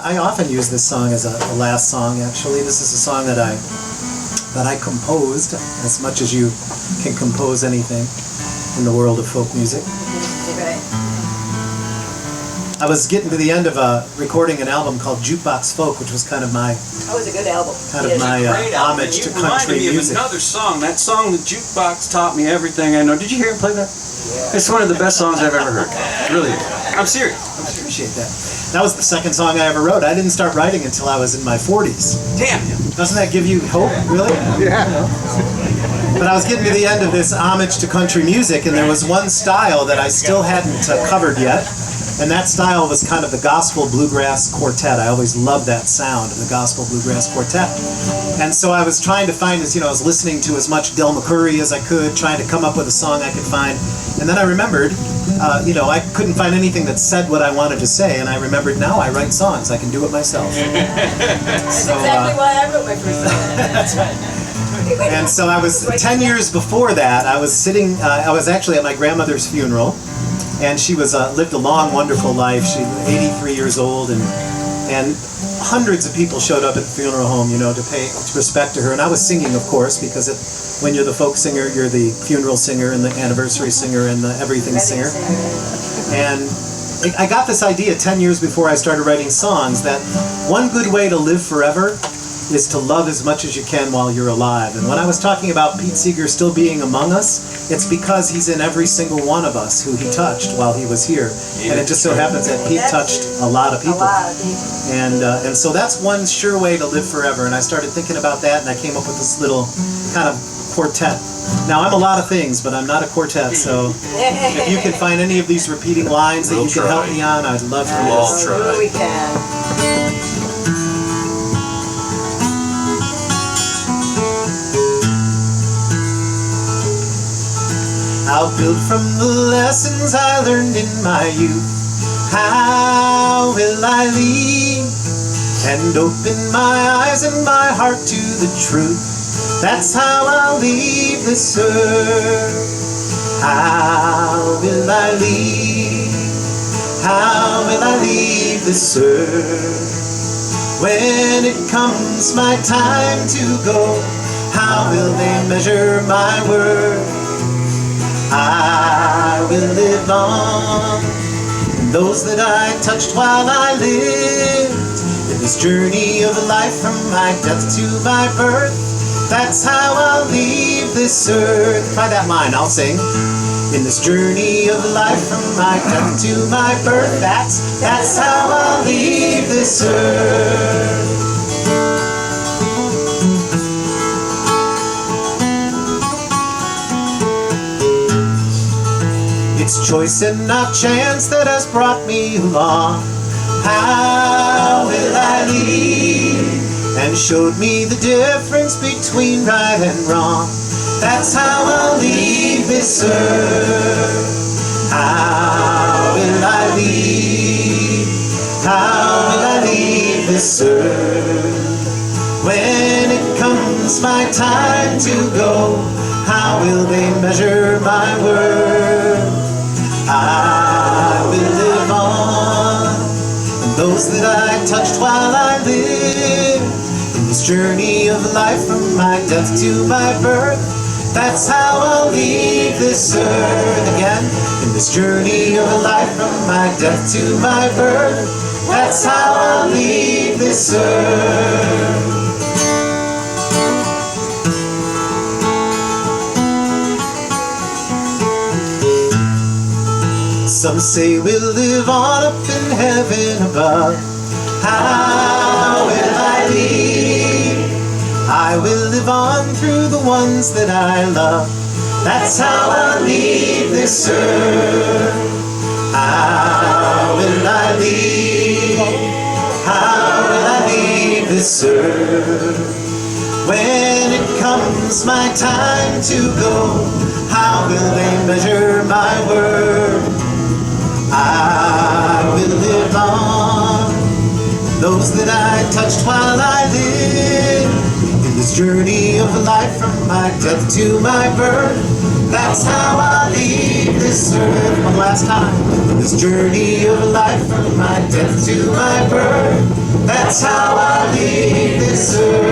I often use this song as a last song, actually. This is a song that I composed, as much as you can compose anything in the world of folk music. I was getting to the end of recording an album called Jukebox Folk, which was kind of my... That was a good album. Kind of my homage to country music. Another song. That song, The Jukebox, taught me everything I know. Did you hear him play that? Yeah. It's one of the best songs I've ever heard. Really. I'm serious. I appreciate that. That was the second song I ever wrote. I didn't start writing until I was in my 40s. Damn. Doesn't that give you hope, really? Yeah. But I was getting to the end of this homage to country music, and there was one style that I still hadn't covered yet. And that style was kind of the gospel bluegrass quartet. I always loved that sound of the gospel bluegrass quartet. And so I was trying to find this, I was listening to as much Del McCoury as I could, trying to come up with a song I could find. And then I remembered, I couldn't find anything that said what I wanted to say, and I remembered now I write songs. I can do it myself. That's exactly why I wrote my first song. That's right. And so I was, 10 years before that, I was actually at my grandmother's funeral. And she lived a long, wonderful life. She was 83 years old, and hundreds of people showed up at the funeral home, to pay respect to her. And I was singing, of course, because when you're the folk singer, you're the funeral singer and the anniversary singer and the everything singer. And I got this idea 10 years before I started writing songs that one good way to live forever is to love as much as you can while you're alive. And when I was talking about Pete Seeger still being among us, it's because he's in every single one of us who he touched while he was here. And it just so happens that Pete touched a lot of people. And so that's one sure way to live forever. And I started thinking about that, and I came up with this little kind of quartet. Now, I'm a lot of things, but I'm not a quartet, so if you can find any of these repeating lines that you can help me on, I'd love to do this. Sure we can. I'll build from the lessons I learned in my youth. How will I leave and open my eyes and my heart to the truth? That's how I'll leave this earth. How will I leave? How will I leave this earth? When it comes my time to go, how will they measure my worth? I will live on, and those that I touched while I lived, in this journey of life from my death to my birth, that's how I'll leave this earth. Try that line, I'll sing. In this journey of life from my death to my birth, that's how I'll leave this earth. It's choice and not chance that has brought me along. How will I lead? And showed me the difference between right and wrong. That's how I'll leave this earth. How will I lead? How will I leave this earth? When it comes my time to go, how will they measure my worth? I will live on, and those that I touched while I lived, in this journey of life from my death to my birth, that's how I'll leave this earth. Again, in this journey of life from my death to my birth, that's how I'll leave this earth. Some say we'll live on up in heaven above. How will I leave? I will live on through the ones that I love. That's how I'll leave this earth. How will I leave? How will I leave this earth? When it comes my time to go, how will they measure my worth? I will live on, those that I touched while I lived, in this journey of life from my death to my birth, that's how I'll leave this earth. One last time. In this journey of life from my death to my birth, how I leave this earth.